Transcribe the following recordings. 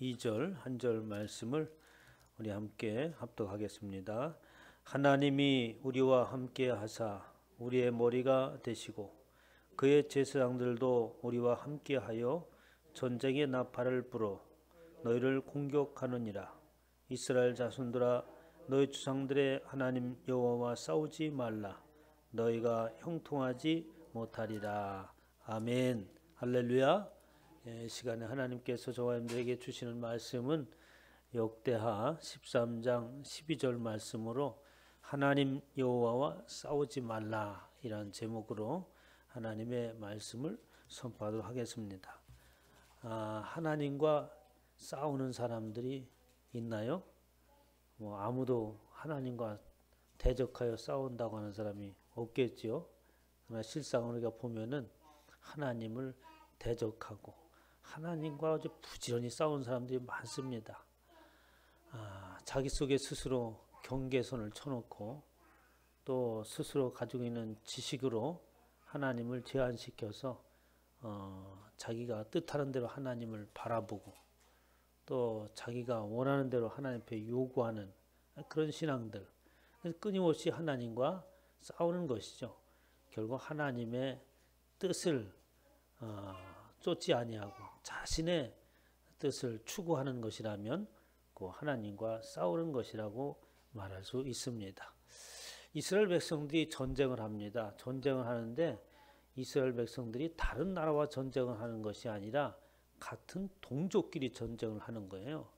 2절 한 절 말씀을 우리 함께 합독하겠습니다. 하나님이 우리와 함께 하사 우리의 머리가 되시고 그의 제사장들도 우리와 함께 하여 전쟁의 나팔을 불어 너희를 공격하느니라. 이스라엘 자손들아, 너희 주상들의 하나님 여호와와 싸우지 말라. 너희가 형통하지 못하리라. 아멘. 할렐루야. 시간에 하나님께서 저와 여러분들에게 주시는 말씀은 역대하 13장 12절 말씀으로 하나님 여호와와 싸우지 말라 이란 제목으로 하나님의 말씀을 선포하도록 하겠습니다. 하나님과 싸우는 사람들이 있나요? 아무도 하나님과 대적하여 싸운다고 하는 사람이 없겠지요. 그러나 실상 우리가 보면은 하나님을 대적하고 하나님과 아주 부지런히 싸운 사람들이 많습니다. 자기 속에 스스로 경계선을 쳐놓고 또 스스로 가지고 있는 지식으로 하나님을 제한시켜서 자기가 뜻하는 대로 하나님을 바라보고 또 자기가 원하는 대로 하나님 앞에 요구하는 그런 신앙들, 끊임없이 하나님과 싸우는 것이죠. 결국 하나님의 뜻을 쫓지 아니하고 자신의 뜻을 추구하는 것이라면 그 하나님과 싸우는 것이라고 말할 수 있습니다. 이스라엘 백성들이 전쟁을 합니다. 전쟁을 하는데 이스라엘 백성들이 다른 나라와 전쟁을 하는 것이 아니라 같은 동족끼리 전쟁을 하는 거예요.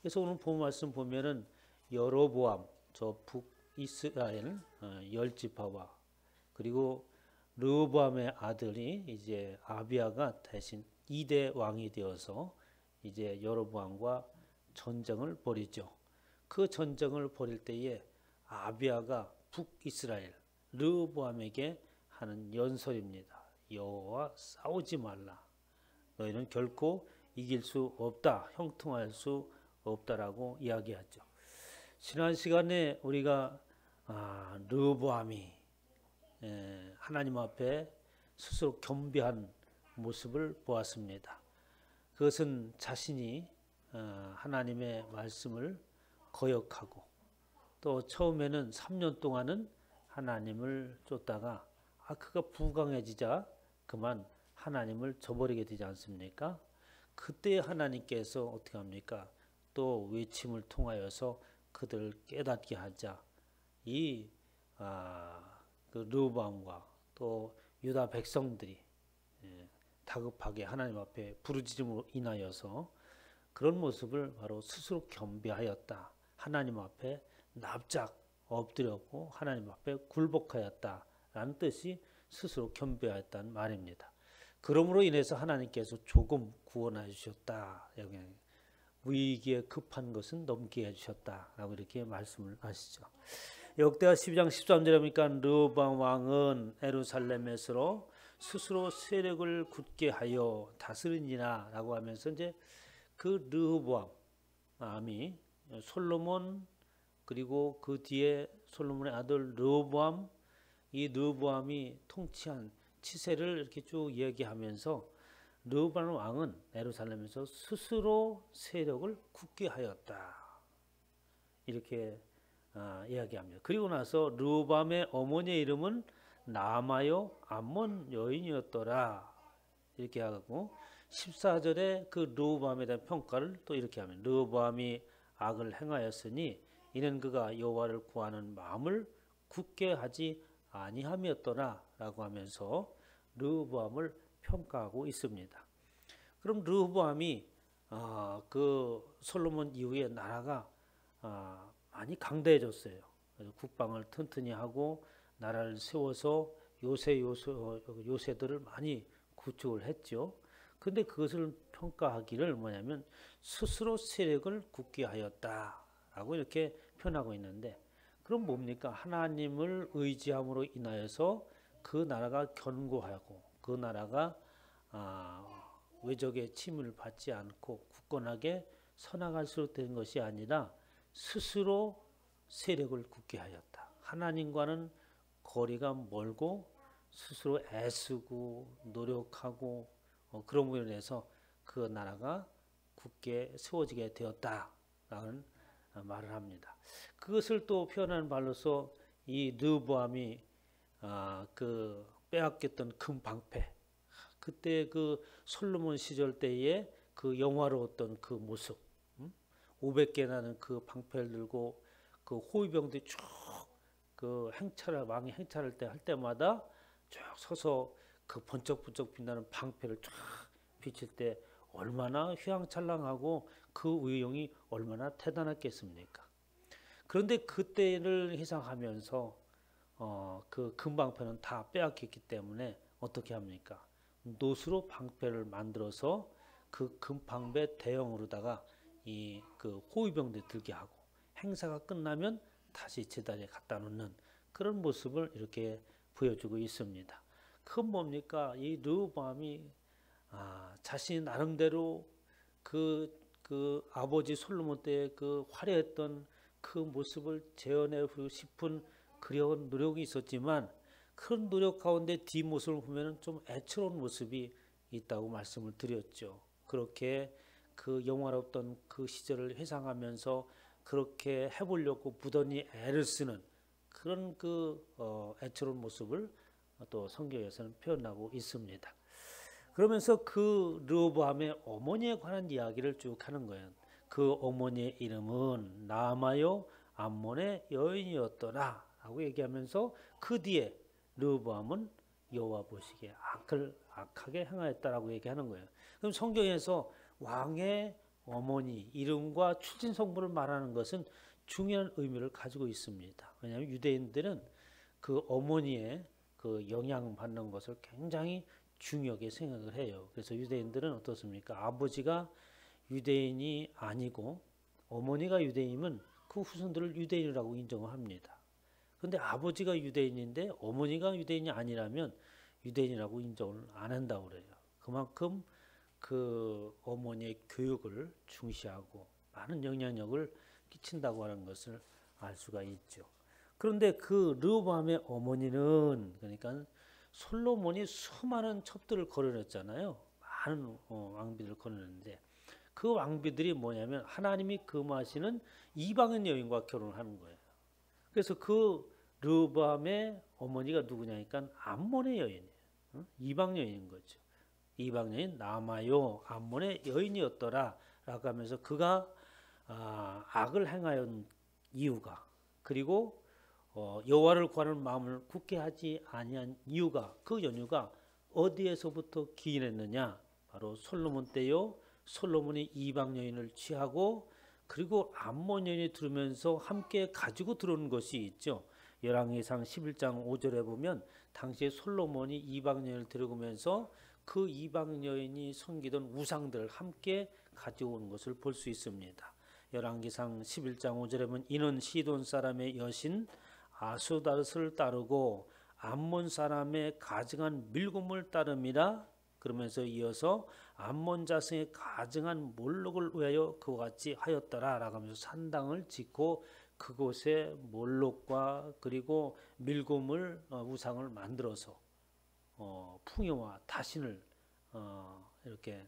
그래서 오늘 본 말씀 보면은 여로보암, 저 북이스라엘 10지파와 그리고 르호보암의 아들이 이제 아비야가 대신 2대 왕이 되어서 이제 여로보암과 전쟁을 벌이죠. 그 전쟁을 벌일 때에 아비야가 북이스라엘 르호보암에게 하는 연설입니다. 여호와와 싸우지 말라. 너희는 결코 이길 수 없다. 형통할 수 없다라고 이야기하죠. 지난 시간에 우리가 르호보암이 하나님 앞에 스스로 겸비한 모습을 보았습니다. 그것은 자신이 하나님의 말씀을 거역하고 또 처음에는 3년 동안은 하나님을 쫓다가 그가 부강해지자 그만 하나님을 저버리게 되지 않습니까? 그때 하나님께서 어떻게 합니까? 또 외침을 통하여서 그들을 깨닫게 하자 그 르호보암과 또 유다 백성들이 다급하게 하나님 앞에 부르짖음으로 인하여서 그런 모습을 바로 스스로 겸비하였다. 하나님 앞에 납작 엎드렸고 하나님 앞에 굴복하였다라는 뜻이 스스로 겸비하였다는 말입니다. 그러므로 인해서 하나님께서 조금 구원해 주셨다. 위기에 급한 것은 넘게 해주셨다라고 이렇게 말씀을 하시죠. 역대하 12장 13절에 보니까 르호보암 왕은 예루살렘에서 스스로 세력을 굳게 하여 다스리니라 라고 하면서 이제 그 르호보암이 솔로몬 그리고 그 뒤에 솔로몬의 아들 르호보암, 이 르호보암이 통치한 치세를 이렇게 쭉 이야기하면서 르호보암 왕은 예루살렘에서 스스로 세력을 굳게 하였다 이렇게 이야기합니다. 그리고 나서 르호보암의 어머니의 이름은 나마요 암몬 여인이었더라 이렇게 하고 14절에 그 르호보암에 대한 평가를 또 이렇게 하면 르호보암이 악을 행하였으니 이는 그가 여호와를 구하는 마음을 굳게 하지 아니함이었더라 라고 하면서 르호보암을 평가하고 있습니다. 그럼 르호보암이 그 솔로몬 이후에 나라가 많이 강대해졌어요. 그래서 국방을 튼튼히 하고 나라를 세워서 요새들을 많이 구축을 했죠. 근데 그것을 평가하기를 뭐냐면 스스로 세력을 굳게 하였다라고 이렇게 표현하고 있는데 그럼 뭡니까? 하나님을 의지함으로 인하여서 그 나라가 견고하고 그 나라가 외적의 침을 받지 않고 굳건하게 서나갈 수 있는 것이 아니라 스스로 세력을 굳게 하였다. 하나님과는 거리가 멀고 스스로 애쓰고 노력하고 그런 부분에서 그 나라가 굳게 세워지게 되었다라는 말을 합니다. 그것을 또 표현하는 말로서 이 르호보암이 그 빼앗겼던 금 방패, 그때 그 솔로몬 시절 때에 그 영화로웠던 그 모습, 500개 나는 그 방패를 들고 그 호위병들이 쭉 그 왕이 행차할 때 할 때마다 쭉 서서 그 번쩍번쩍 빛나는 방패를 쫙 비칠 때 얼마나 휘황찬란하고 그 의용이 얼마나 대단했겠습니까? 그런데 그때를 회상하면서 그 금방패는 다 빼앗겼기 때문에 어떻게 합니까? 노수로 방패를 만들어서 그 금방패 대형으로다가 이 그 호위병들 들게 하고 행사가 끝나면 다시 제자리에 갖다 놓는 그런 모습을 이렇게 보여주고 있습니다. 그건 뭡니까? 이 르호보암이 자신이 나름대로 그 아버지 솔로몬 때의 그 화려했던 그 모습을 재현하고 싶은 그런 노력이 있었지만 그런 노력 가운데 뒷모습을 보면 좀 애처로운 모습이 있다고 말씀을 드렸죠. 그렇게 그 영화로웠던 그 시절을 회상하면서 그렇게 해보려고 부단히 애를 쓰는 그런 그 애처로운 모습을 또 성경에서는 표현하고 있습니다. 그러면서 그 르호보암의 어머니에 관한 이야기를 쭉 하는 거예요. 그 어머니의 이름은 나아마요 암몬의 여인이었더라 라고 얘기하면서 그 뒤에 르호보암은 여호와 보시기에 악하게 행하였다라고 얘기하는 거예요. 그럼 성경에서 왕의 어머니 이름과 출신 성분을 말하는 것은 중요한 의미를 가지고 있습니다. 왜냐하면 유대인들은 그 어머니의 그 영향받는 것을 굉장히 중요하게 생각을 해요. 그래서 유대인들은 어떻습니까? 아버지가 유대인이 아니고 어머니가 유대인이면 그 후손들을 유대인이라고 인정을 합니다. 그런데 아버지가 유대인인데 어머니가 유대인이 아니라면 유대인이라고 인정을 안 한다고 그래요. 그만큼 그 어머니의 교육을 중시하고 많은 영향력을 끼친다고 하는 것을 알 수가 있죠. 그런데 그 르호보암의 어머니는 그러니까 솔로몬이 수많은 첩들을 거느렸잖아요. 많은 왕비들을 거느렸는데 그 왕비들이 뭐냐면 하나님이 금하시는 이방인 여인과 결혼하는 거예요. 그래서 그 르호보암의 어머니가 누구냐니까 암몬의 여인이에요. 이방 여인인 거죠. 이방 여인 나아마요 암몬의 여인이었더라 라고 하면서 그가 악을 행하였던 이유가 그리고 여호와를 구하는 마음을 굳게 하지 아니한 이유가 그 연유가 어디에서부터 기인했느냐 바로 솔로몬 때요. 솔로몬이 이방 여인을 취하고 그리고 암몬 여인이 들으면서 함께 가지고 들어오는 것이 있죠. 열왕기상 11장 5절에 보면 당시에 솔로몬이 이방 여인을 데려오면서 그 이방 여인이 섬기던 우상들을 함께 가지고 오는 것을 볼 수 있습니다. 열왕기상 11장 5절에 보면 이는 시돈 사람의 여신 아수다르스를 따르고 암몬 사람의 가증한 밀곰을 따름이라 그러면서 이어서 암몬 자손의 가증한 몰록을 위하여 그와 같이 하였더라 라고 하면서 산당을 짓고 그곳에 몰록과 그리고 밀곰을 우상을 만들어서 풍요와 다신을 이렇게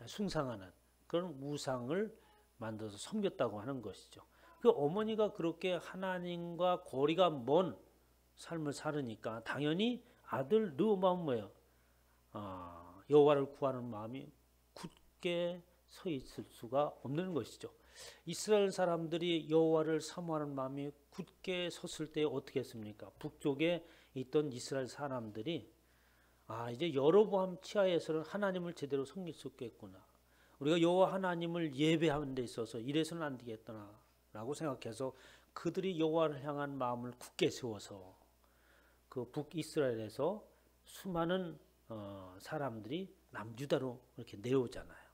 숭상하는 그런 우상을 만들어서 섬겼다고 하는 것이죠. 그 어머니가 그렇게 하나님과 거리가 먼 삶을 살으니까 당연히 아들 르호보암은 뭐예요? 여호와를 구하는 마음이 굳게 서 있을 수가 없는 것이죠. 이스라엘 사람들이 여호와를 사모하는 마음이 굳게 섰을 때 어떻게 했습니까? 북쪽에 있던 이스라엘 사람들이 이제 여로보암 치하에서는 하나님을 제대로 섬길 수 없겠구나. 우리가 여호와 하나님을 예배하는 데 있어서 이래서는 안 되겠구나라고 생각해서 그들이 여호와를 향한 마음을 굳게 세워서 그 북이스라엘에서 수많은 사람들이 남유다로 이렇게 내려오잖아요.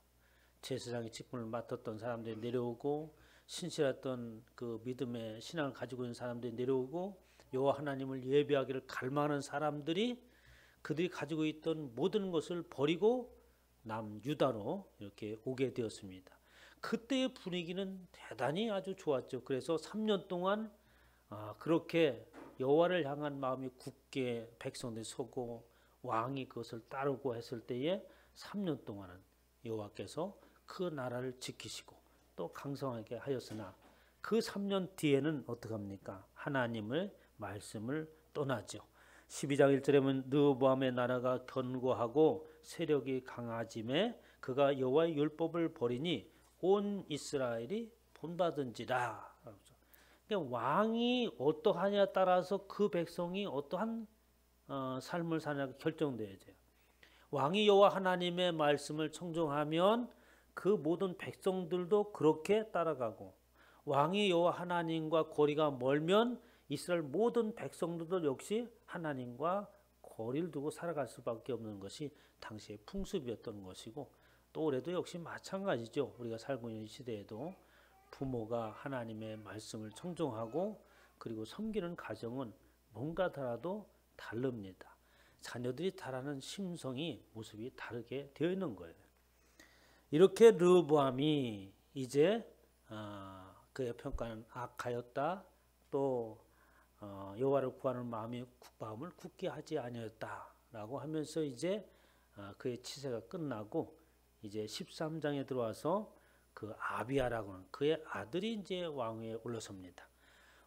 제사장의 직분을 맡았던 사람들이 내려오고 신실했던 그 믿음의 신앙을 가지고 있는 사람들이 내려오고 여호와 하나님을 예배하기를 갈망하는 사람들이 그들이 가지고 있던 모든 것을 버리고 남유다로 이렇게 오게 되었습니다. 그때의 분위기는 대단히 아주 좋았죠. 그래서 3년 동안 그렇게 여호와를 향한 마음이 굳게 백성들이 서고 왕이 그것을 따르고 했을 때에 3년 동안은 여호와께서 그 나라를 지키시고 또 강성하게 하였으나 그 3년 뒤에는 어떡합니까? 하나님의 말씀을 떠나죠. 12장 1절에 보면 르호보암의 나라가 견고하고 세력이 강하짐에 그가 여호와의 율법을 버리니 온 이스라엘이 본받은지라. 그러니까 왕이 어떠하냐에 따라서 그 백성이 어떠한 삶을 사냐가 결정돼야 돼요. 왕이 여호와 하나님의 말씀을 청종하면 그 모든 백성들도 그렇게 따라가고, 왕이 여호와 하나님과 거리가 멀면 이스라엘 모든 백성들도 역시 하나님과 거리를 두고 살아갈 수밖에 없는 것이 당시의 풍습이었던 것이고, 또 올해도 역시 마찬가지죠. 우리가 살고 있는 시대에도 부모가 하나님의 말씀을 청종하고 그리고 섬기는 가정은 뭔가 달라도 다릅니다. 자녀들이 달하는 심성이 모습이 다르게 되어 있는 거예요. 이렇게 르호보암이 이제 그의 평가는 악하였다. 또 여호와를 구하는 마음이 굳게 하지 아니었다라고 하면서 이제 그의 치세가 끝나고 이제 13장에 들어와서 그 아비야라고 하는 그의 아들이 이제 왕위에 올라섭니다.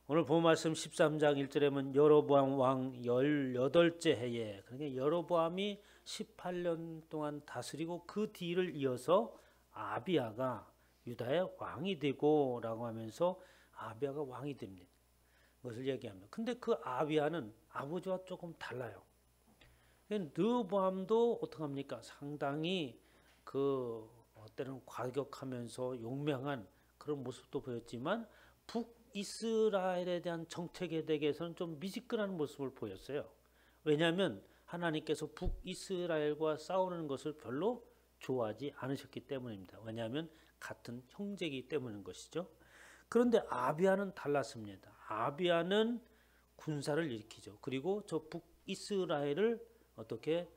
오늘 본 말씀 13장 1절에 보면 여로보암 왕 18째 해에, 그러니까 여로보암이 18년 동안 다스리고 그 뒤를 이어서 아비야가 유다의 왕이 되고 라고 하면서 아비야가 왕이 됩니다. 그것을 얘기합니다. 근데 그 아비야는 아버지와 조금 달라요. 르호보암도 어떡합니까? 상당히 그 때는 과격하면서 용맹한 그런 모습도 보였지만 북이스라엘에 대한 정책에 대해서는 좀 미지근한 모습을 보였어요. 왜냐하면 하나님께서 북이스라엘과 싸우는 것을 별로 좋아하지 않으셨기 때문입니다. 왜냐하면 같은 형제이기 때문인 것이죠. 그런데 아비야는 달랐습니다. 아비야는 군사를 일으키죠. 그리고 저 북이스라엘을 어떻게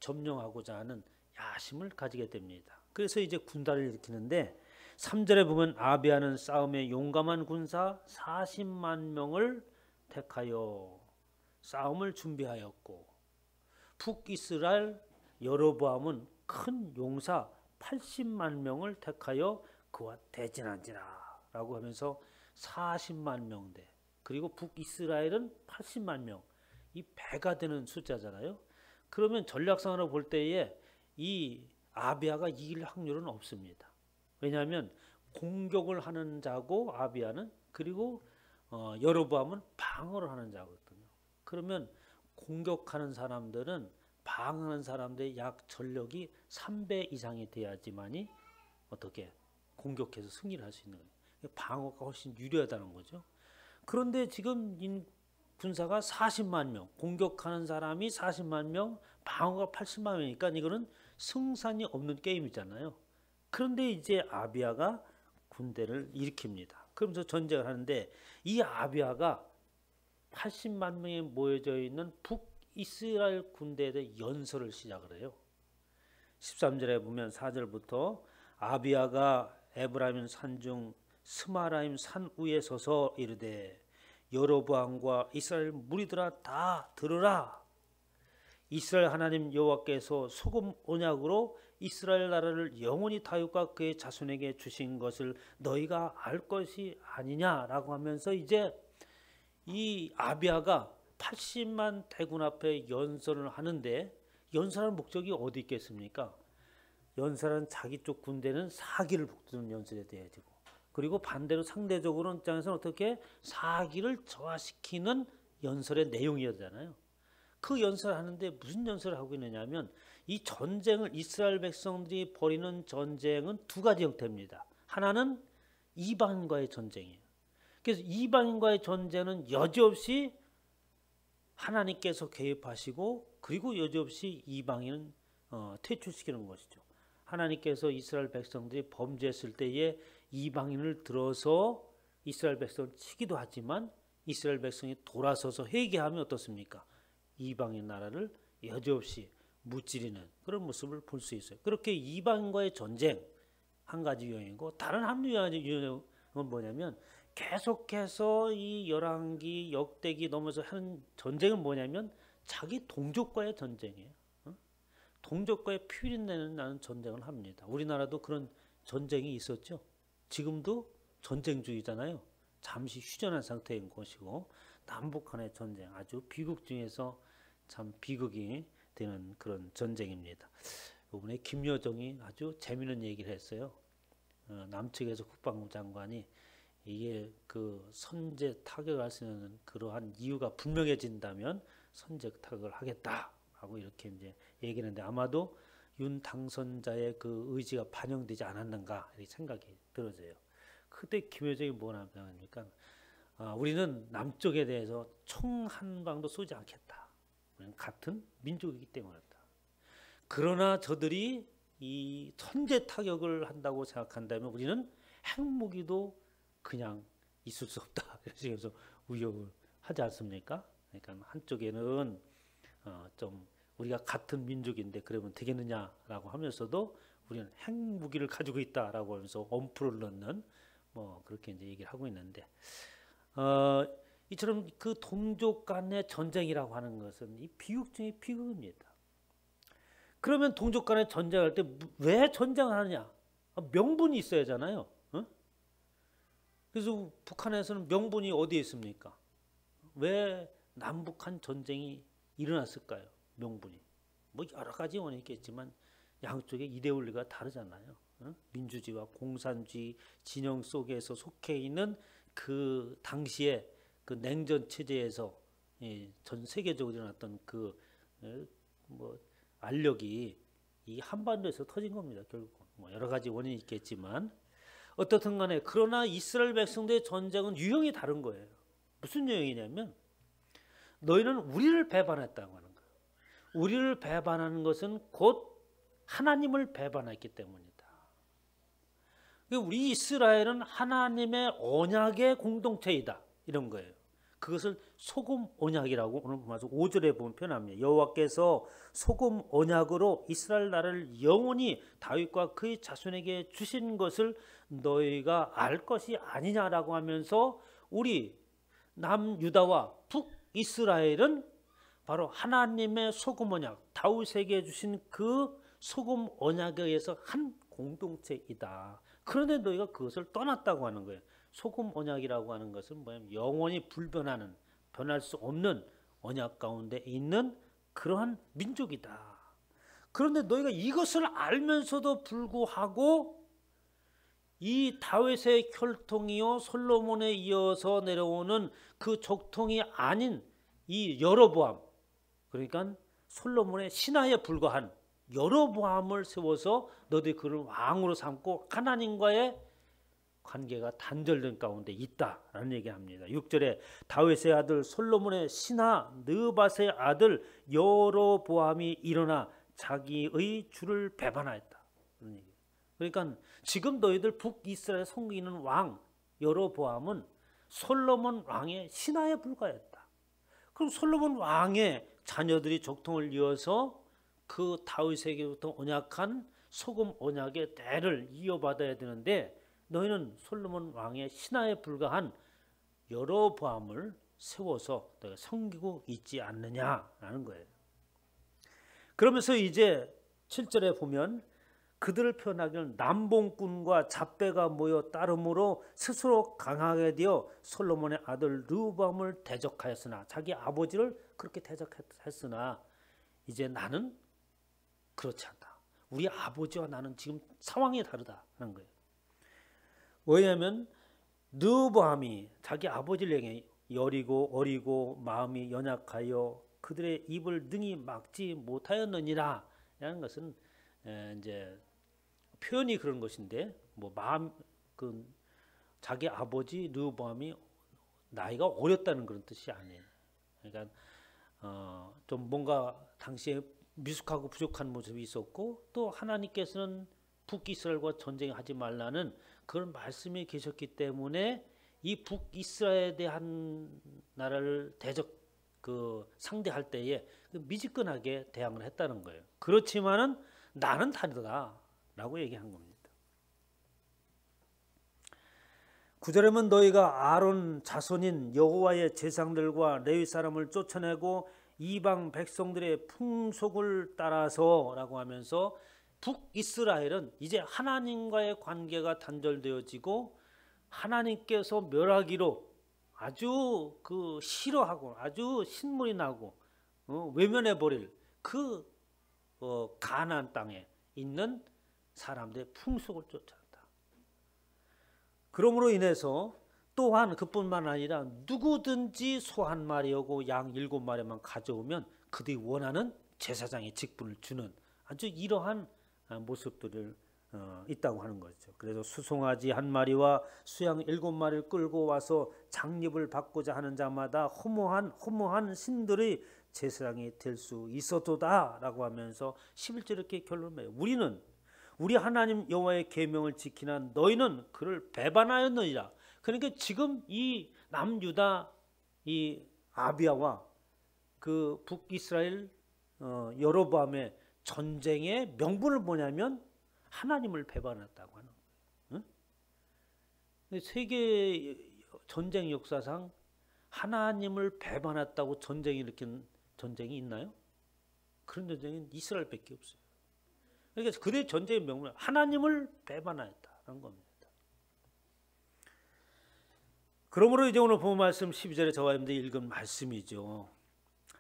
점령하고자 하는 야심을 가지게 됩니다. 그래서 이제 군단을 일으키는데 3절에 보면 아비야는 싸움에 용감한 군사 40만 명을 택하여 싸움을 준비하였고, 북이스라엘 여로보암은 큰 용사 80만 명을 택하여 그와 대진한지라 라고 하면서 40만 명대, 그리고 북이스라엘은 80만 명, 이 배가 되는 숫자잖아요. 그러면 전략상으로 볼 때에 이 아비야가 이길 확률은 없습니다. 왜냐하면 공격을 하는 자고 아비야는, 그리고 여로보암은 방어를 하는 자거든요. 그러면 공격하는 사람들은 방어하는 사람들의 약 전력이 3배 이상이 돼야지만이 어떻게 공격해서 승리를 할 수 있는 거예요. 방어가 훨씬 유리하다는 거죠. 그런데 지금 이 군사가 40만 명, 공격하는 사람이 40만 명, 방어가 80만 명이니까 이거는 승산이 없는 게임이잖아요. 그런데 이제 아비야가 군대를 일으킵니다. 그러면서 전쟁을 하는데 이 아비야가 80만 명이 모여져 있는 북이스라엘 군대에 대해 연설을 시작을 해요. 13절에 보면 4절부터 아비야가 에브라임 산중 스마라임 산 위에 서서 이르되 여로보암과 이스라엘 무리들아 다 들으라. 이스라엘 하나님 여호와께서 소금 언약으로 이스라엘 나라를 영원히 다윗과 그의 자손에게 주신 것을 너희가 알 것이 아니냐라고 하면서 이제 이 아비야가 80만 대군 앞에 연설을 하는데, 연설하는 목적이 어디 있겠습니까? 연설하는 자기 쪽 군대는 사기를 북두는 연설에 대해 되고, 그리고 반대로 상대적으로 입장에서는 어떻게 사기를 저하시키는 연설의 내용이었잖아요. 그 연설하는데 무슨 연설을 하고 있느냐면, 이 전쟁을 이스라엘 백성들이 벌이는 전쟁은 두 가지 형태입니다. 하나는 이방인과의 전쟁이에요. 그래서 이방인과의 전쟁은 여지없이 하나님께서 개입하시고, 그리고 여지없이 이방인은 퇴출시키는 것이죠. 하나님께서 이스라엘 백성들이 범죄했을 때에 이방인을 들어서 이스라엘 백성을 치기도 하지만 이스라엘 백성이 돌아서서 회개하면 어떻습니까? 이방인 나라를 여지없이 무찌르는 그런 모습을 볼 수 있어요. 그렇게 이방인과의 전쟁 한 가지 유형이고, 다른 한 유형은 뭐냐면 계속해서 이 열왕기 역대기 넘어서 하는 전쟁은 뭐냐면 자기 동족과의 전쟁이에요. 동족과의 피비린내는 나는 전쟁을 합니다. 우리나라도 그런 전쟁이 있었죠. 지금도 전쟁 중이잖아요. 잠시 휴전한 상태인 것이고 남북 간의 전쟁 아주 비극 중에서 참 비극이 되는 그런 전쟁입니다. 이번에 김여정이 아주 재미있는 얘기를 했어요. 남측에서 국방부 장관이 이게 그 선제 타격할 수 있는 그러한 이유가 분명해진다면 선제 타격을 하겠다 하고 이렇게 이제 얘기했는데 아마도 윤 당선자의 그 의지가 반영되지 않았는가 이렇게 생각이 들어져요. 그때 김여정이 뭐라고 합니까? 우리는 남쪽에 대해서 총 한 방도 쏘지 않겠다. 우리는 같은 민족이기 때문이다. 그러나 저들이 이 선제 타격을 한다고 생각한다면 우리는 핵무기도 그냥 있을 수 없다. 그래서 우려를 하지 않습니까? 그러니까 한쪽에는 좀 우리가 같은 민족인데 그러면 되겠느냐라고 하면서도 우리는 핵무기를 가지고 있다라고 하면서 엄포를 넣는 뭐 그렇게 이제 얘기를 하고 있는데 이처럼 그 동족 간의 전쟁이라고 하는 것은 이 비극 중의 비극입니다. 그러면 동족 간의 전쟁할 때 왜 전쟁을 하느냐? 명분이 있어야 하잖아요. 그래서 북한에서는 명분이 어디에 있습니까? 왜 남북한 전쟁이 일어났을까요? 명분이. 뭐 여러 가지 원인이 있겠지만 양쪽의 이데올리가 다르잖아요. 민주주의와 공산주의 진영 속에서 속해 있는 그 당시에 그 냉전 체제에서 전 세계적으로 일어났던 그 뭐 알력이 이 한반도에서 터진 겁니다. 결국 뭐 여러 가지 원인이 있겠지만 어떻든 간에 그러나 이스라엘 백성들의 전쟁은 유형이 다른 거예요. 무슨 유형이냐면 너희는 우리를 배반했다고 하는 거예요. 우리를 배반하는 것은 곧 하나님을 배반했기 때문이다. 우리 이스라엘은 하나님의 언약의 공동체이다. 이런 거예요. 그것을 소금 언약이라고 오늘 보면서 5절에 보면 표현합니다. 여호와께서 소금 언약으로 이스라엘 나라를 영원히 다윗과 그의 자손에게 주신 것을 너희가 알 것이 아니냐라고 하면서 우리 남유다와 북이스라엘은 바로 하나님의 소금 언약, 다윗에게 주신 그 소금 언약에 의해서 한 공동체이다. 그런데 너희가 그것을 떠났다고 하는 거예요. 소금 언약이라고 하는 것은 뭐냐면 영원히 불변하는, 변할 수 없는 언약 가운데 있는 그러한 민족이다. 그런데 너희가 이것을 알면서도 불구하고 이 다윗의 혈통이요 솔로몬에 이어서 내려오는 그 족통이 아닌 이 여로보암, 그러니까 솔로몬의 신하에 불과한 여로보암을 세워서 너희들이 그를 왕으로 삼고 하나님과의 관계가 단절된 가운데 있다라는 얘기합니다. 6절에 다윗의 아들 솔로몬의 신하 느밧의 아들 여로보암이 일어나 자기의 주를 배반하였다. 그러니까 지금 너희들 북이스라엘 섬기는 왕 여로보암은 솔로몬 왕의 신하에 불과했다. 그럼 솔로몬 왕의 자녀들이 족통을 이어서 그 다윗에게부터 언약한 소금 언약의 대를 이어받아야 되는데 너희는 솔로몬 왕의 신하에 불과한 여로보암을 세워서 너희가 섬기고 있지 않느냐라는 거예요. 그러면서 이제 7절에 보면 그들을 표현하기를 남봉꾼과 잡배가 모여 따름으로 스스로 강하게 되어 솔로몬의 아들 르호보암을 대적하였으나 자기 아버지를 그렇게 대적했으나 이제 나는 그렇지 않다. 우리 아버지와 나는 지금 상황이 다르다는 거예요. 왜냐하면 르호보암이 자기 아버지를 향해 여리고 어리고 마음이 연약하여 그들의 입을 능히 막지 못하였느니라 라는 것은 이제 표현이 그런 것인데 뭐 마음 그 자기 아버지 르호보암이 나이가 어렸다는 그런 뜻이 아니에요. 그러니까 좀 뭔가 당시에 미숙하고 부족한 모습이 있었고 또 하나님께서는 북이스라엘과 전쟁하지 말라는 그런 말씀이 계셨기 때문에 이 북이스라엘에 대한 나라를 상대할 때에 미지근하게 대항을 했다는 거예요. 그렇지만은 나는 다르다라고 얘기한 겁니다. 9절에는 너희가 아론 자손인 여호와의 제사장들과 레위 사람을 쫓아내고 이방 백성들의 풍속을 따라서라고 하면서 북이스라엘은 이제 하나님과의 관계가 단절되어지고 하나님께서 멸하기로 아주 그 싫어하고 아주 신물이 나고 외면해 버릴 그 가나안 땅에 있는 사람들의 풍속을 쫓아간다. 그러므로 인해서 또한 그뿐만 아니라 누구든지 소 한 마리하고 양 7마리만 가져오면 그들이 원하는 제사장의 직분을 주는 아주 이러한 모습들을 있다고 하는 거죠. 그래서 수송아지 1마리와 수양 7마리를 끌고 와서 장립을 받고자 하는 자마다 허무한 신들의 제사장이 될 수 있어도다라고 하면서 11절 이렇게 결론해요. 우리 하나님 여호와의 계명을 지키나 너희는 그를 배반하였느니라. 그러니까 지금 이 남유다 이 아비야와 그 북이스라엘 여로보암의 전쟁의 명분을 뭐냐면 하나님을 배반했다고 하는 거예요. 응? 세계 전쟁 역사상 하나님을 배반했다고 전쟁이 일으킨 전쟁이 있나요? 그런 전쟁은 이스라엘밖에 없어요. 그러니까 그들의 전쟁의 명분은 하나님을 배반하였다는 겁니다. 그러므로 이제 오늘 본 말씀 12절에 저와 여러분들이 읽은 말씀이죠.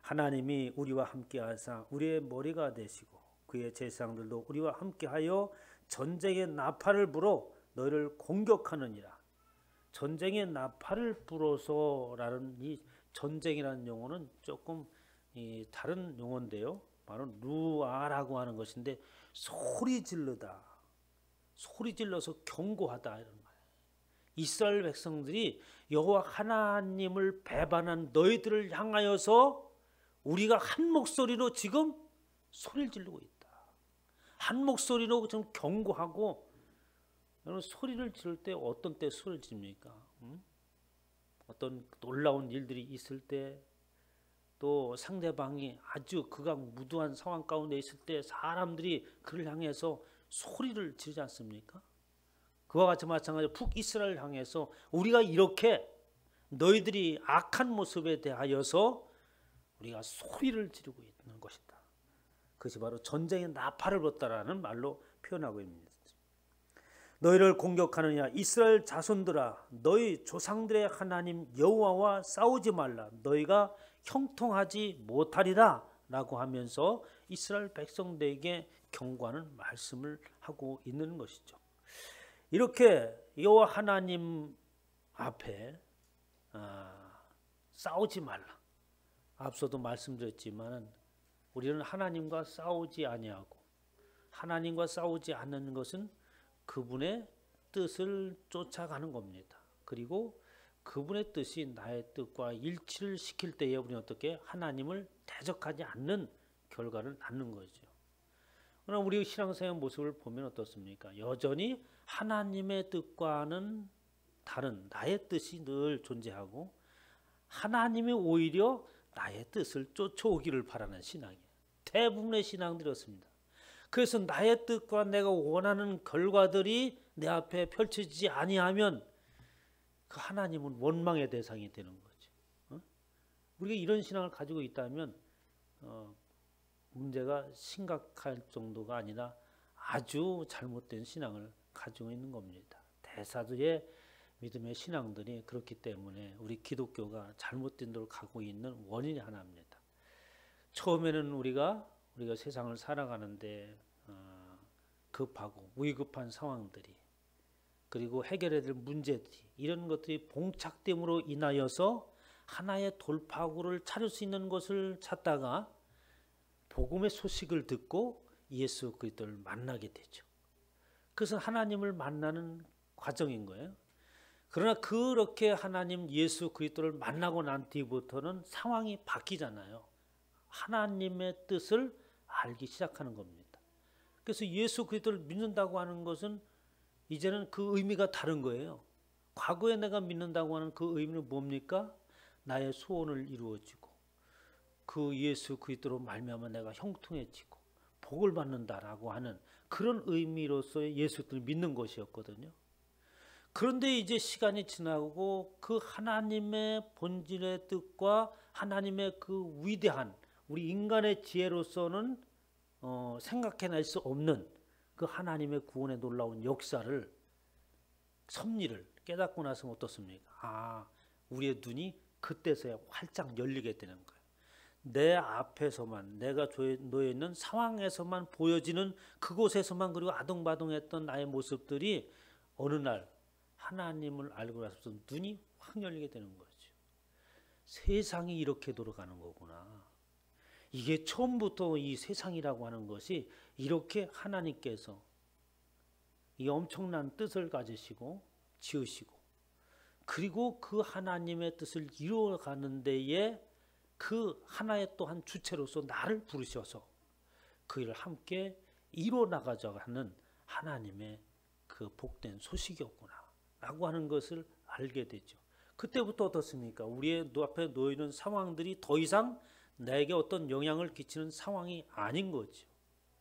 하나님이 우리와 함께하사 우리의 머리가 되시고 그의 제사장들도 우리와 함께하여 전쟁의 나팔을 불어 너희를 공격하느니라. 전쟁의 나팔을 불어서라는 이 전쟁이라는 용어는 조금 다른 용어인데요. 바로 루아라고 하는 것인데 소리 지르다, 소리 질러서 경고하다 이런 말이에요. 이스라엘 백성들이 여호와 하나님을 배반한 너희들을 향하여서 우리가 한 목소리로 지금 소리를 지르고 있다. 한 목소리로 좀 경고하고. 여러분 소리를 지를 때 어떤 때 소리를 지릅니까? 어떤 놀라운 일들이 있을 때, 또 상대방이 아주 극악무도한 상황 가운데 있을 때 사람들이 그를 향해서 소리를 지르지 않습니까? 그와 같이 마찬가지로 북이스라엘 향해서 우리가 이렇게 너희들이 악한 모습에 대하여서 우리가 소리를 지르고 있는 것이다. 그것이 바로 전쟁의 나팔을 불었다라는 말로 표현하고 있습니다. 너희를 공격하느냐 이스라엘 자손들아 너희 조상들의 하나님 여호와와 싸우지 말라. 너희가 형통하지 못하리라 라고 하면서 이스라엘 백성들에게 경고하는 말씀을 하고 있는 것이죠. 이렇게 여호와 하나님 앞에 싸우지 말라. 앞서도 말씀드렸지만 우리는 하나님과 싸우지 아니하고 하나님과 싸우지 않는 것은 그분의 뜻을 쫓아가는 겁니다. 그리고 그분의 뜻이 나의 뜻과 일치를 시킬 때에 우리는 어떻게 하나님을 대적하지 않는 결과를 낳는 거죠. 그러나 우리 신앙생활 모습을 보면 어떻습니까? 여전히 하나님의 뜻과는 다른 나의 뜻이 늘 존재하고 하나님이 오히려 나의 뜻을 쫓아오기를 바라는 신앙이에요. 대부분의 신앙들이 그렇습니다. 그래서 나의 뜻과 내가 원하는 결과들이 내 앞에 펼쳐지지 아니하면 그 하나님은 원망의 대상이 되는 거죠. 우리가 이런 신앙을 가지고 있다면 문제가 심각할 정도가 아니라 아주 잘못된 신앙을 가지고 있는 겁니다. 대사들의 믿음의 신앙들이 그렇기 때문에 우리 기독교가 잘못된 데로 가고 있는 원인이 하나입니다. 처음에는 우리가 세상을 살아가는데 급하고 위급한 상황들이 그리고 해결해야 될 문제들이 이런 것들이 봉착됨으로 인하여서 하나의 돌파구를 찾을 수 있는 것을 찾다가 복음의 소식을 듣고 예수 그리스도를 만나게 되죠. 그것은 하나님을 만나는 과정인 거예요. 그러나 그렇게 하나님 예수 그리스도를 만나고 난 뒤부터는 상황이 바뀌잖아요. 하나님의 뜻을 알기 시작하는 겁니다. 그래서 예수 그리스도를 믿는다고 하는 것은 이제는 그 의미가 다른 거예요. 과거에 내가 믿는다고 하는 그 의미는 뭡니까? 나의 소원을 이루어지고 그 예수 그리스도로 말미암아 내가 형통해지고 복을 받는다라고 하는 그런 의미로서의 예수를 믿는 것이었거든요. 그런데 이제 시간이 지나고 그 하나님의 본질의 뜻과 하나님의 그 위대한 우리 인간의 지혜로서는 생각해낼 수 없는 그 하나님의 구원의 놀라운 역사를, 섭리를 깨닫고 나서는 어떻습니까? 우리의 눈이 그때서야 활짝 열리게 되는 거예요. 내 앞에서만, 내가 놓여 있는 상황에서만 보여지는 그곳에서만, 그리고 아동바동했던 나의 모습들이 어느 날 하나님을 알고 나서 눈이 확 열리게 되는 거죠. 세상이 이렇게 돌아가는 거구나. 이게 처음부터 이 세상이라고 하는 것이 이렇게 하나님께서 이 엄청난 뜻을 가지시고 지으시고, 그리고 그 하나님의 뜻을 이루어가는 데에 그 하나의 또한 주체로서 나를 부르셔서 그 일을 함께 이루어나가자 하는 하나님의 그 복된 소식이었구나 라고 하는 것을 알게 되죠. 그때부터 어떻습니까? 우리의 눈앞에 놓이는 상황들이 더 이상 나에게 어떤 영향을 끼치는 상황이 아닌 거죠.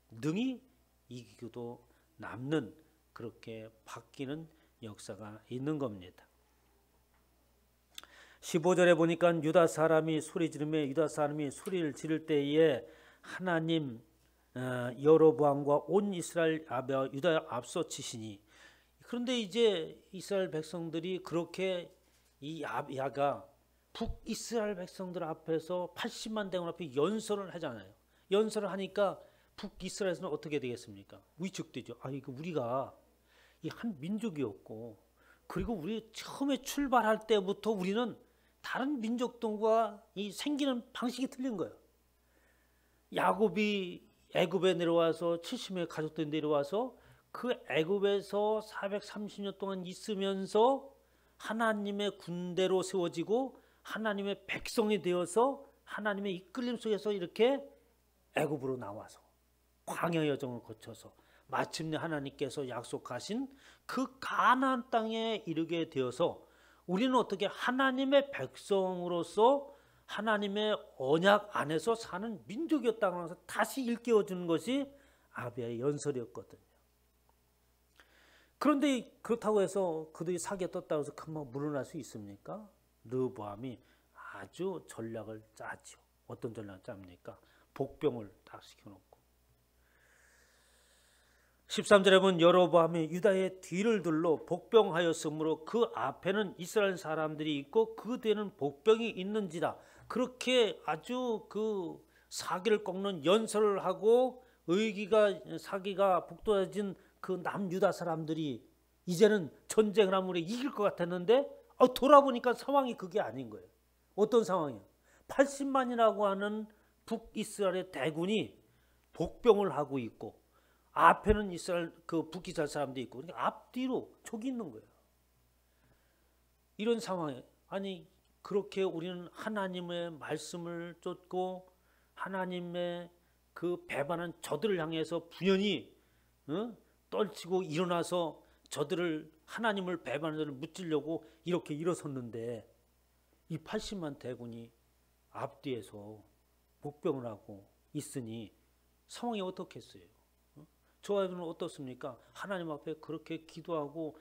능히 이기고도 남는, 그렇게 바뀌는 역사가 있는 겁니다. 15절에 보니까 유다 사람이 소리 지르며, 유다 사람이 소리를 지를 때에 하나님 여로보암과 온 이스라엘 유다 앞서 치시니. 그런데 이제 이스라엘 백성들이 그렇게 이 야가 북이스라엘 백성들 앞에서 80만 대군 앞에 연설을 하잖아요. 연설을 하니까 북이스라엘에서는 어떻게 되겠습니까? 위축되죠. 이거 우리가 이 한 민족이었고, 그리고 우리 처음에 출발할 때부터 우리는 다른 민족들과 이 생기는 방식이 틀린 거예요. 야곱이 애굽에 내려와서 70명의 가족들이 내려와서 그 애굽에서 430년 동안 있으면서 하나님의 군대로 세워지고 하나님의 백성이 되어서 하나님의 이끌림 속에서 이렇게 애굽으로 나와서 광야 여정을 거쳐서 마침내 하나님께서 약속하신 그 가나안 땅에 이르게 되어서 우리는 어떻게 하나님의 백성으로서 하나님의 언약 안에서 사는 민족이었다고 해서 다시 일깨워주는 것이 아비야의 연설이었거든요. 그런데 그렇다고 해서 그들이 사기에 떴다고 해서 금방 물러날 수 있습니까? 르호보암이 아주 전략을 짜죠. 어떤 전략을 짭니까? 복병을 딱 시켜놓고 13절에 보면 여로보암이 유다의 뒤를 둘러 복병하였으므로 그 앞에는 이스라엘 사람들이 있고 그 뒤에는 복병이 있는지라. 그렇게 아주 그 사기를 꺾는 연설을 하고 사기가 북돋아진 그 남유다 사람들이 이제는 전쟁을 하면 우리 이길 것 같았는데 돌아보니까 상황이 그게 아닌 거예요. 어떤 상황이에요? 80만이라고 하는 북이스라엘의 대군이 복병을 하고 있고 앞에는 북이스라엘 사람들이 있고, 그러니까 앞뒤로 족이 있는 거예요. 이런 상황에 그렇게 우리는 하나님의 말씀을 쫓고 하나님의 그 배반한 저들을 향해서 분연히 떨치고 일어나서 저들을, 하나님을 배반한 자를 무찌려고 이렇게 일어섰는데 이 80만 대군이 앞뒤에서 복병을 하고 있으니 상황이 어떻겠어요? 저와 여러분은 어떻습니까? 하나님 앞에 그렇게 기도하고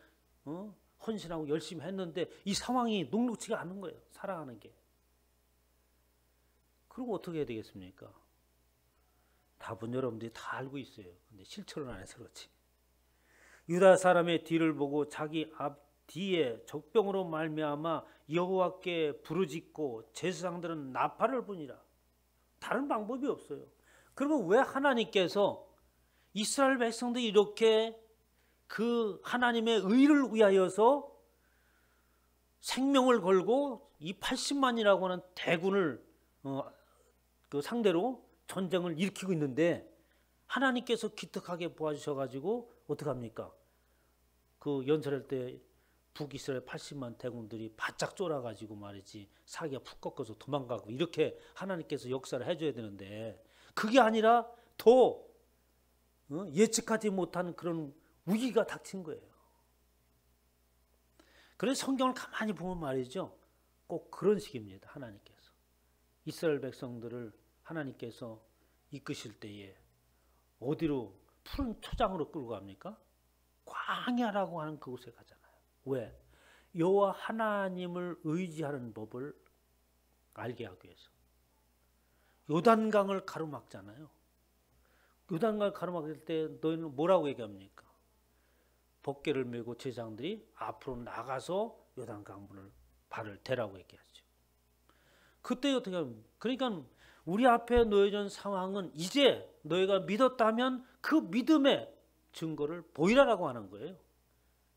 헌신하고 열심히 했는데 이 상황이 녹록지가 않은 거예요. 살아가는 게. 그럼 어떻게 해야 되겠습니까? 답은 여러분들이 다 알고 있어요. 근데 실천을 안 해서 그렇지. 유다 사람의 뒤를 보고 자기 앞 뒤에 적병으로 말미암아 여호와께 부르짖고 제사장들은 나팔을 부니라. 다른 방법이 없어요. 그러면 왜 하나님께서 이스라엘 백성들이 이렇게 그 하나님의 의를 위하여서 생명을 걸고 이 80만이라고 하는 대군을 그 상대로 전쟁을 일으키고 있는데 하나님께서 기특하게 보아주셔가지고 어떡합니까? 그 연설할 때 북이스라엘 80만 대군들이 바짝 쫄아가지고 말이지 사기가 푹 꺾어서 도망가고 이렇게 하나님께서 역사를 해줘야 되는데 그게 아니라 더 예측하지 못한 그런 위기가 닥친 거예요. 그래서 성경을 가만히 보면 말이죠. 꼭 그런 식입니다. 하나님께서. 이스라엘 백성들을 하나님께서 이끄실 때에 어디로 푸른 초장으로 끌고 갑니까? 광야라고 하는 그곳에 가잖아요. 왜? 여호와 하나님을 의지하는 법을 알게 하기 위해서. 요단강을 가로막잖아요. 요단강을 가로막을 때 너희는 뭐라고 얘기합니까? 법궤를 메고 제사장들이 앞으로 나가서 요단강 문을 발을 대라고 얘기하죠. 그때 어떻게 하면, 그러니까 우리 앞에 놓여진 상황은 이제 너희가 믿었다면 그 믿음의 증거를 보이라라고 하는 거예요.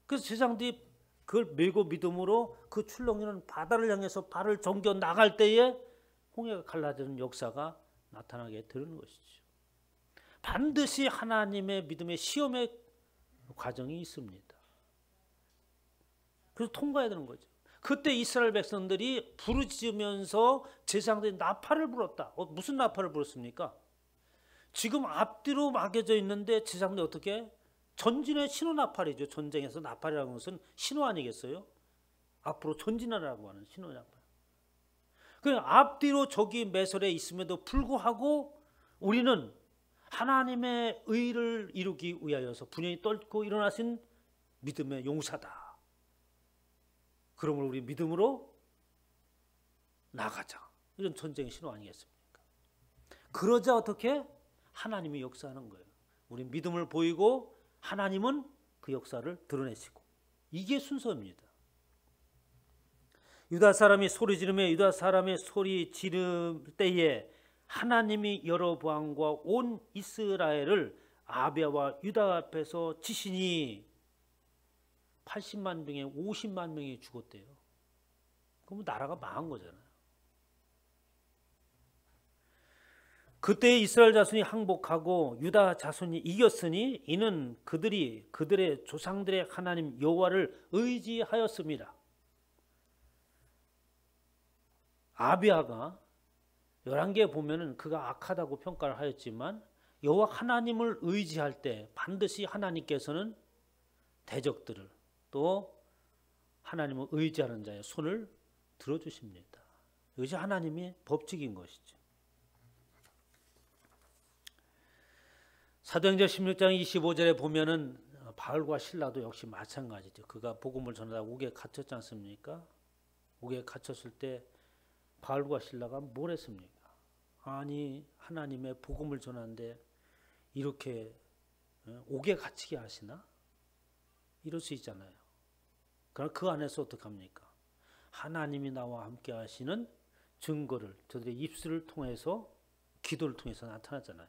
그래서 제사장들이 그걸 메고 믿음으로 그 출렁이는 바다를 향해서 발을 정겨 나갈 때에 홍해가 갈라지는 역사가 나타나게 되는 것이죠. 반드시 하나님의 믿음의 시험의 과정이 있습니다. 그래서 통과해야 되는 거죠. 그때 이스라엘 백성들이 부르짖으면서 제사장들이 나팔을 불었다. 무슨 나팔을 불었습니까? 지금 앞뒤로 막여져 있는데 제사장들이 어떻게? 전진의 신호 나팔이죠. 전쟁에서 나팔이라는 것은 신호 아니겠어요? 앞으로 전진하라고 하는 신호 나팔. 그냥 앞뒤로 적이 매설에 있음에도 불구하고 우리는 하나님의 의를 이루기 위하여서 분연히 떨고 일어나신 믿음의 용사다. 그러므로 우리 믿음으로 나가자. 이런 전쟁의 신호 아니겠습니까? 그러자 어떻게? 하나님이 역사하는 거예요. 우리 믿음을 보이고 하나님은 그 역사를 드러내시고. 이게 순서입니다. 유다 사람이 소리 지르며 유다 사람의 소리 지를 때에 하나님이 여로보암과 온 이스라엘을 아비아와 유다 앞에서 치시니 80만 중에 50만 명이 죽었대요. 그럼 나라가 망한 거잖아요. 그때 이스라엘 자손이 항복하고 유다 자손이 이겼으니 이는 그들이 그들의 조상들의 하나님 여호와를 의지하였습니다. 아비아가 11개 보면은 그가 악하다고 평가를 하였지만 여호와 하나님을 의지할 때 반드시 하나님께서는 대적들을 또 하나님을 의지하는 자의 손을 들어주십니다. 이것이 하나님의 법칙인 것이죠. 사도행전 16장 25절에 보면은 바울과 실라도 역시 마찬가지죠. 그가 복음을 전하다 옥에 갇혔지 않습니까? 옥에 갇혔을 때 바울과 실라가 뭘 했습니까? 아니 하나님의 복음을 전하는데 이렇게 옥에 갇히게 하시나? 이럴 수 있잖아요. 그러나 그 안에서 어떻게 합니까? 하나님이 나와 함께 하시는 증거를 저들의 입술을 통해서 기도를 통해서 나타나잖아요.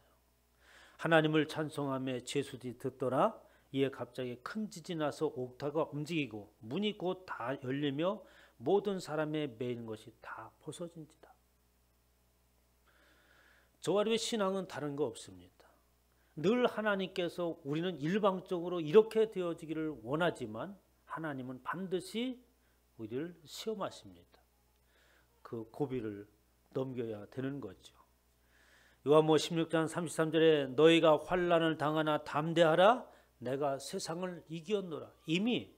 하나님을 찬송하며 제수들이 듣더라. 이에 갑자기 큰 지진이 나서 옥타가 움직이고 문이 곧 다 열리며 모든 사람의 매이는 것이 다 벗어진지다. 저와 우리의 신앙은 다른 거 없습니다. 늘 하나님께서 우리는 일방적으로 이렇게 되어지기를 원하지만 하나님은 반드시 우리를 시험하십니다. 그 고비를 넘겨야 되는 거죠. 요한복음 16장 33절에 너희가 환난을 당하나 담대하라 내가 세상을 이겼노라. 이미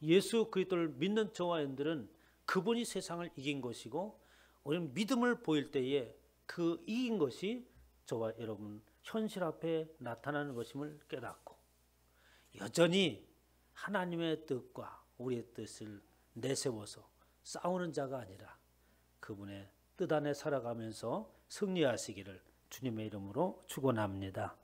예수 그리스도를 믿는 저와 여러분들은 그분이 세상을 이긴 것이고 우리는 믿음을 보일 때에 그 이긴 것이 저와 여러분 현실 앞에 나타나는 것임을 깨닫고 여전히 하나님의 뜻과 우리의 뜻을 내세워서 싸우는 자가 아니라 그분의 뜻 안에 살아가면서 승리하시기를 주님의 이름으로 축원합니다.